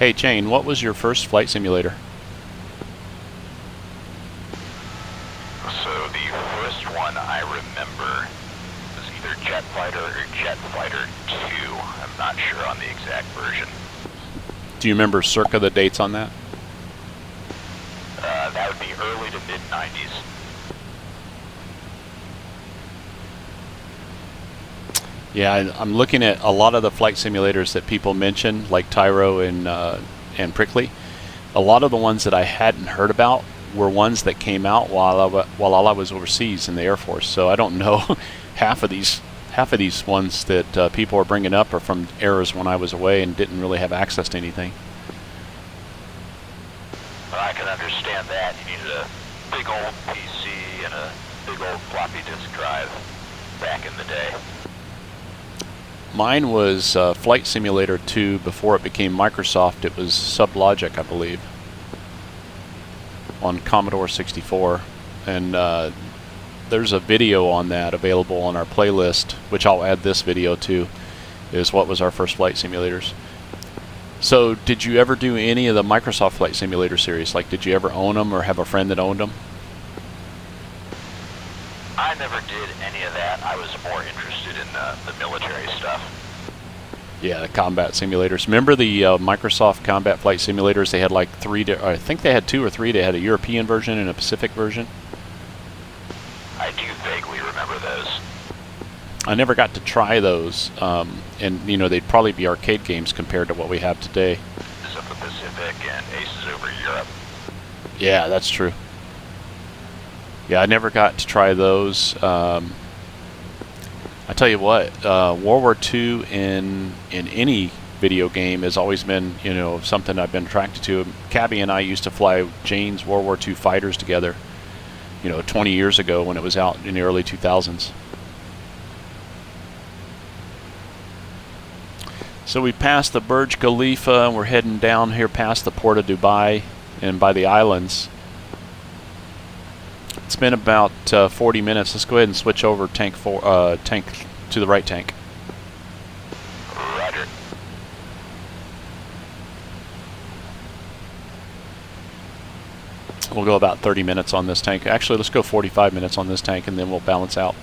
Hey Jane, what was your first flight simulator? So the first one I remember was either Jet Fighter or Jet Fighter 2. I'm not sure on the exact version. Do you remember circa the dates on that? That would be early to mid-90s. Yeah, I'm looking at a lot of the flight simulators that people mention, like Tyro and Prickly. A lot of the ones that I hadn't heard about were ones that came out while I was overseas in the Air Force. So I don't know half of these ones that people are bringing up are from eras when I was away and didn't really have access to anything. Well, I can understand that. You needed a big old PC and a big old floppy disk drive back in the day. Mine was Flight Simulator 2 before it became Microsoft. It was Sublogic, I believe, on Commodore 64. And there's a video on that available on our playlist, which I'll add this video to, is what was our first flight simulators. So did you ever do any of the Microsoft Flight Simulator series? Like, did you ever own them or have a friend that owned them? I never did any of that. I was more interested in the military stuff. Yeah, the combat simulators. Remember the Microsoft Combat Flight Simulators? They had like I think they had 2 or 3. They had a European version and a Pacific version. I do vaguely remember those. I never got to try those, and you know, they'd probably be arcade games compared to what we have today. Aces of the Pacific and Aces over Europe. Yeah, that's true. Yeah, I never got to try those. I tell you what, World War II in any video game has always been, you know, something I've been attracted to. Cabby and I used to fly Jane's World War II fighters together, you know, 20 years ago when it was out in the early 2000s. So we passed the Burj Khalifa and we're heading down here past the port of Dubai and by the islands. It's been about 40 minutes. Let's go ahead and switch over tank to the right tank. Roger. We'll go about 30 minutes on this tank. Actually, let's go 45 minutes on this tank and then we'll balance out.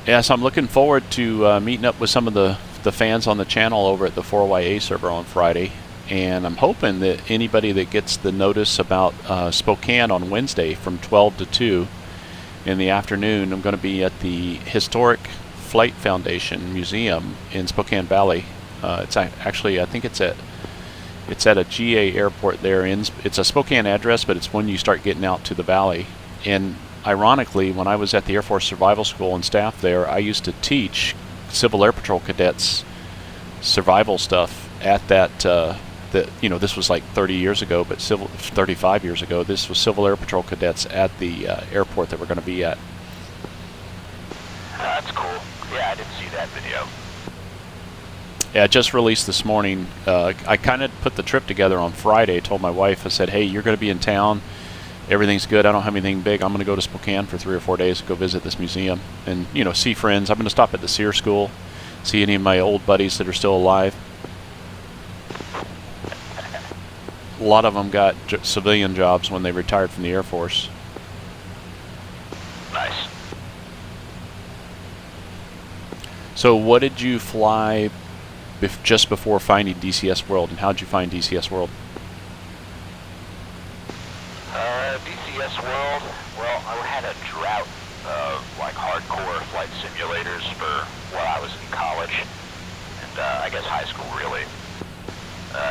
Yeah, so I'm looking forward to meeting up with some of the fans on the channel over at the 4YA server on Friday. And I'm hoping that anybody that gets the notice about Spokane on Wednesday from 12 to 2 in the afternoon, I'm going to be at the Historic Flight Foundation Museum in Spokane Valley. It's actually, I think it's at a GA airport there. It's a Spokane address, but it's when you start getting out to the valley. And ironically, when I was at the Air Force Survival School and staff there, I used to teach Civil Air Patrol cadets survival stuff at that. You know, this was like 30 years ago, but 35 years ago. This was Civil Air Patrol cadets at the airport that we're going to be at. That's cool. Yeah, I didn't see that video. Yeah, it just released this morning. I kind of put the trip together on Friday. Told my wife, I said, hey, you're going to be in town. Everything's good. I don't have anything big. I'm going to go to Spokane for 3 or 4 days to go visit this museum and, you know, see friends. I'm going to stop at the SEER school, see any of my old buddies that are still alive. A lot of them got civilian jobs when they retired from the Air Force. Nice. So what did you fly just before finding DCS World, and how did you find DCS World? DCS World, well, I had a drought of like hardcore flight simulators for while I was in college, and I guess high school really.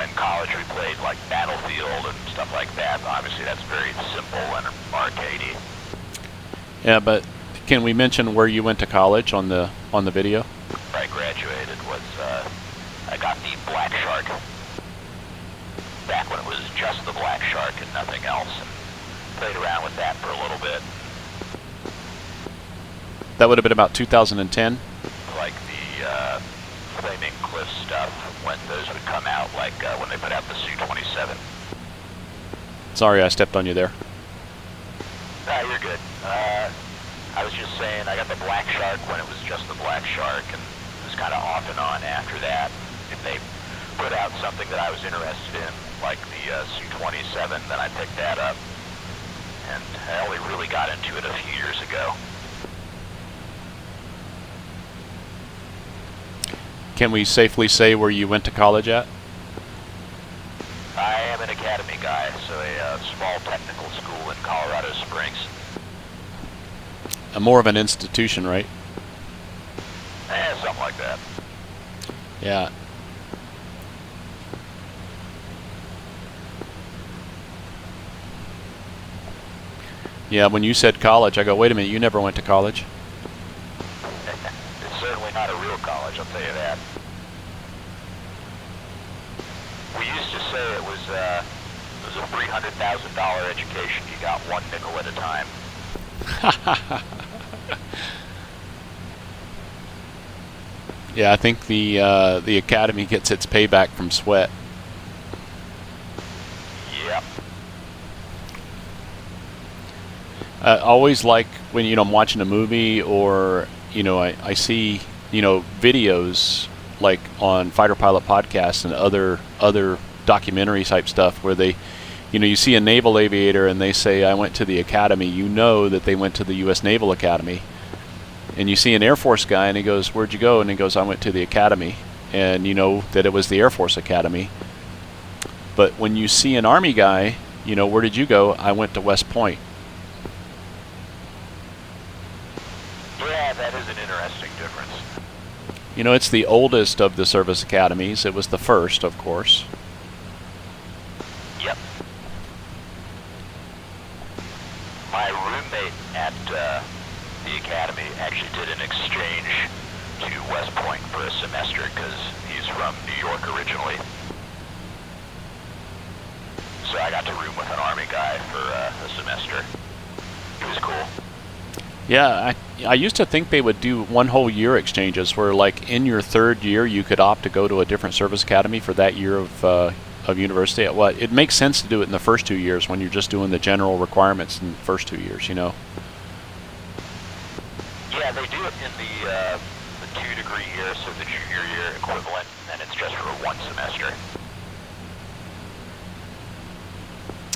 In college we played like Battlefield and stuff like that. Obviously that's very simple and arcadey. Yeah, but can we mention where you went to college on the video? Where I graduated was I got the Black Shark back when it was just the Black Shark and nothing else, and played around with that for a little bit. That would have been about 2010? Like the Flaming Cliff stuff, when those would come out, like when they put out the Su-27. Sorry, I stepped on you there. You're good. I was just saying I got the Black Shark when it was just the Black Shark, and it was kind of off and on after that. If they put out something that I was interested in, like the Su-27, then I picked that up. And I only really got into it a few years ago. Can we safely say where you went to college at? I am an academy guy, so a small technical school in Colorado Springs. More of an institution, right? Something like that. Yeah. Yeah, when you said college, I go, wait a minute, you never went to college? It's certainly not a real college, I'll tell you that. We used to say it was a $300,000 education. You got one nickel at a time. Yeah, I think the academy gets its payback from sweat. Yep. Always like when, you know, I'm watching a movie, or, you know, I see, you know, videos like on Fighter Pilot Podcasts and other documentary type stuff where they, you know, you see a naval aviator and they say, I went to the academy. You know that they went to the U.S. Naval Academy. And you see an Air Force guy and he goes, where'd you go? And he goes, I went to the academy. And you know that it was the Air Force Academy. But when you see an Army guy, you know, where did you go? I went to West Point. Yeah, that is an interesting difference. You know, it's the oldest of the service academies. It was the first, of course. Yep. My roommate at the academy actually did an exchange to West Point for a semester because he's from New York originally. So I got to room with an Army guy for a semester. It was cool. Yeah, I used to think they would do one whole year exchanges where, like, in your third year you could opt to go to a different service academy for that year of university. Well, it makes sense to do it in the first 2 years when you're just doing the general requirements in the first 2 years, you know. Yeah, they do it in the 2-degree year, so the junior year equivalent, and it's just for one semester.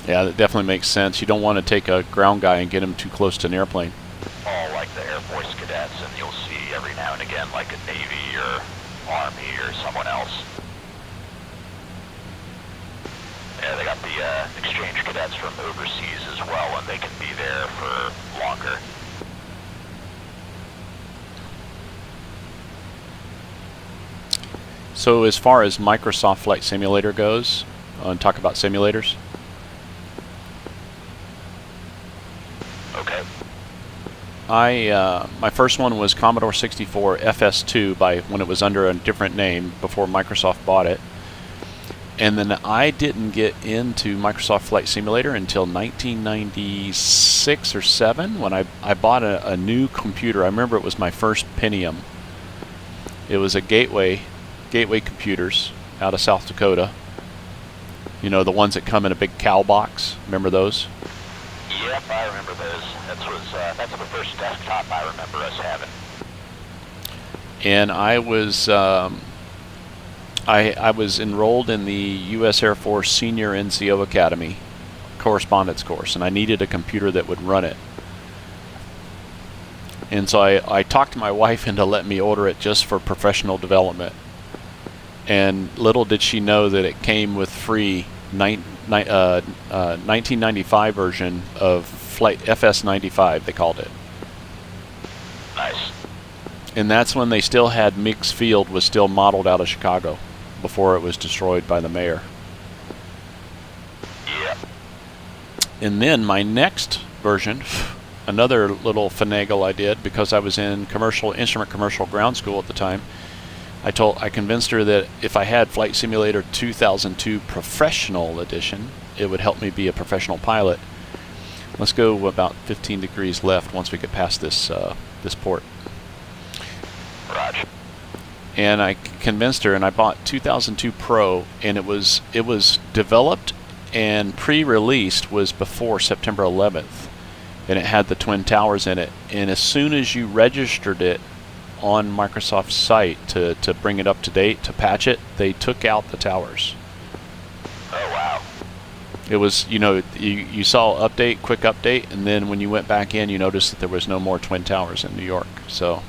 Yeah, that definitely makes sense. You don't want to take a ground guy and get him too close to an airplane. All like the Air Force cadets, and you'll see every now and again like a Navy or Army or someone else. Yeah, they got the exchange cadets from overseas as well, and they can be there for longer. So as far as Microsoft Flight Simulator goes, and talk about simulators. Okay. My first one was Commodore 64 FS2 when it was under a different name before Microsoft bought it. And then I didn't get into Microsoft Flight Simulator until 1996 or 7 when I bought a new computer. I remember it was my first Pentium. It was a Gateway computers out of South Dakota. You know, the ones that come in a big cow box. Remember those? Yep, I remember those. That's the first desktop I remember us having. And I was I was enrolled in the U.S. Air Force Senior NCO Academy correspondence course, and I needed a computer that would run it. And so I talked to my wife into letting me order it just for professional development. And little did she know that it came with free 1995 version of Flight FS95, they called it. Nice. And that's when they still had Mix Field was still modeled out of Chicago before it was destroyed by the mayor. Yep. And then my next version, another little finagle I did because I was in commercial ground school at the time. I convinced her that if I had Flight Simulator 2002 Professional Edition, it would help me be a professional pilot. Let's go about 15 degrees left once we get past this port. Roger. And I convinced her, and I bought 2002 Pro, and it was developed and pre-released was before September 11th. and it had the Twin Towers in it. And as soon as you registered it on Microsoft's site to bring it up to date, to patch it, they took out the towers. Oh, wow. It was, you know, you saw update, quick update, and then when you went back in, you noticed that there was no more Twin Towers in New York. So,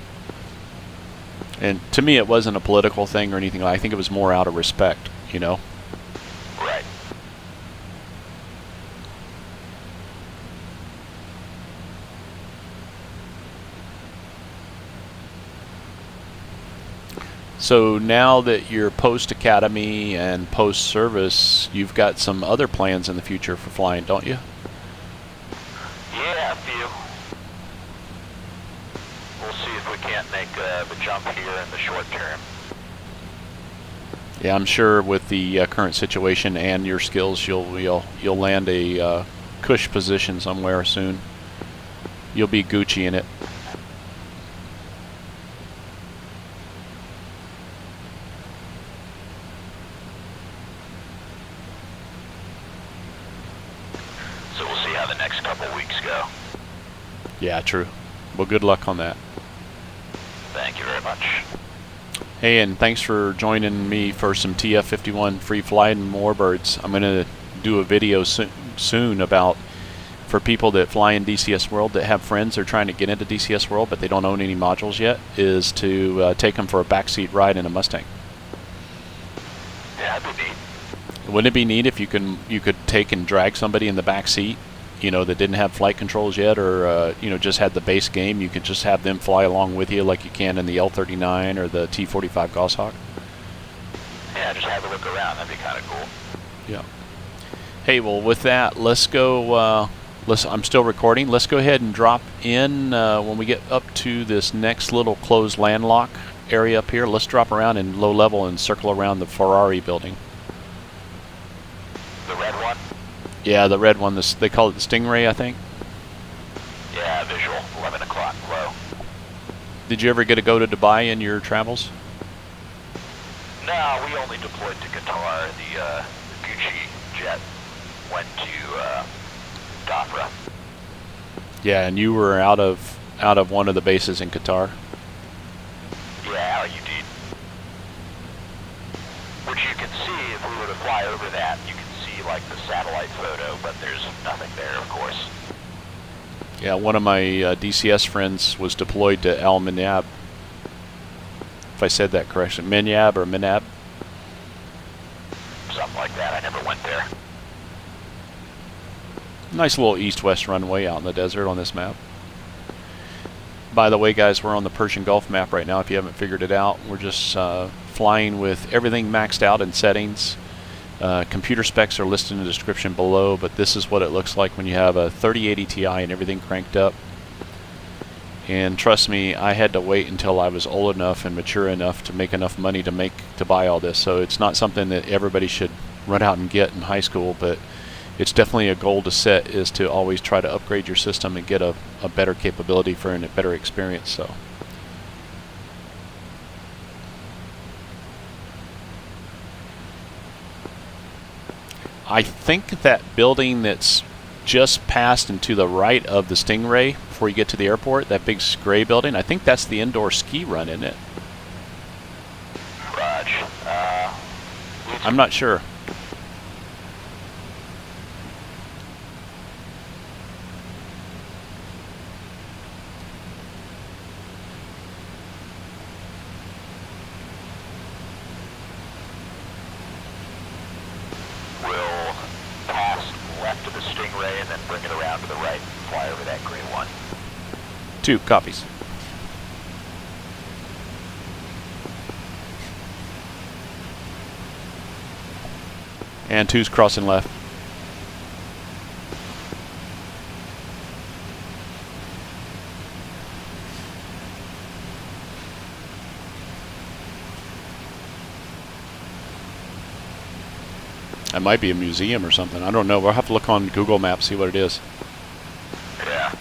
and to me, it wasn't a political thing or anything. I think it was more out of respect, you know. Right. So now that you're post-academy and post-service, you've got some other plans in the future for flying, don't you? Yeah, a few. We'll see if we can't make the jump here in the short term. Yeah, I'm sure with the current situation and your skills, you'll land a cush position somewhere soon. You'll be Gucci in it. So we'll see how the next couple weeks go. Yeah, true. Well, good luck on that. Thank you very much. Hey, and thanks for joining me for some TF51 free flight and more birds. I'm going to do a video soon about, for people that fly in DCS World that have friends that are trying to get into DCS World but they don't own any modules yet, is to take them for a backseat ride in a Mustang. Yeah, that'd be neat. Wouldn't it be neat if you could take and drag somebody in the back seat, you know, that didn't have flight controls yet, or you know, just had the base game? You could just have them fly along with you like you can in the L39 or the T45 Goshawk. Yeah, just have a look around. That'd be kind of cool. Yeah. Hey, well, with that, let's go. I'm still recording. Let's go ahead and drop in when we get up to this next little closed landlock area up here. Let's drop around in low level and circle around the Ferrari building. The red one? Yeah, the red one. They call it the Stingray, I think. Yeah, visual. 11 o'clock low. Did you ever get to go to Dubai in your travels? No, we only deployed to Qatar. The Gucci jet went to Dhafra. Yeah, and you were out of one of the bases in Qatar. Yeah, Al-Udeid. Which you can see if we were to fly over that. You can see like the satellite photo, but there's nothing there, of course. Yeah, one of my DCS friends was deployed to Al Minab. If I said that correctly, Minab or Minab. Something like that. I never went there. Nice little east-west runway out in the desert on this map. By the way, guys, we're on the Persian Gulf map right now. If you haven't figured it out, we're just flying with everything maxed out in settings. Computer specs are listed in the description below, but this is what it looks like when you have a 3080 Ti and everything cranked up. And trust me, I had to wait until I was old enough and mature enough to make enough money to buy all this. So it's not something that everybody should run out and get in high school, but it's definitely a goal to set, is to always try to upgrade your system and get a better capability for a better experience. So I think that building that's just past and to the right of the Stingray before you get to the airport, that big gray building, I think that's the indoor ski run, isn't it? Raj. I'm not sure. We'll pass left of the Stingray and then bring it around to the right and fly over that green one. 2 copies. And 2's crossing left. That might be a museum or something. I don't know. We'll have to look on Google Maps, see what it is. Yeah.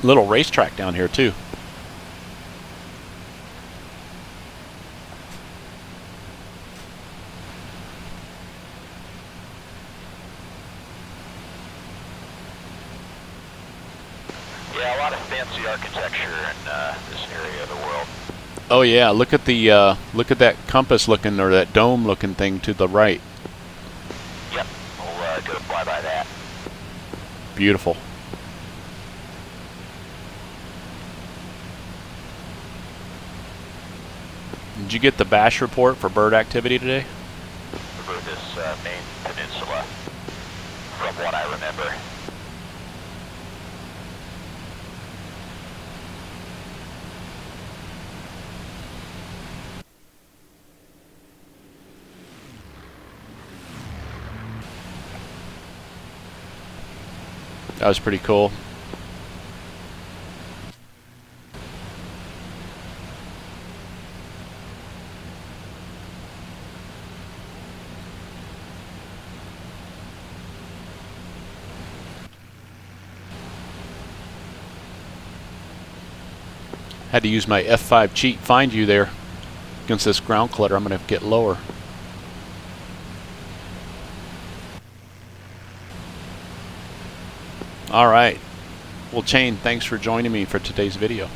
Little racetrack down here too. Yeah, a lot of fancy architecture in this area of the world. Oh yeah, look at that compass looking, or that dome looking thing to the right. Yep, we'll go fly by that. Beautiful. Did you get the bash report for bird activity today? Over this main peninsula, from what I remember. That was pretty cool. Had to use my F5 cheat find you there against this ground clutter. I'm going to get lower. All right. Well, Chain, thanks for joining me for today's video.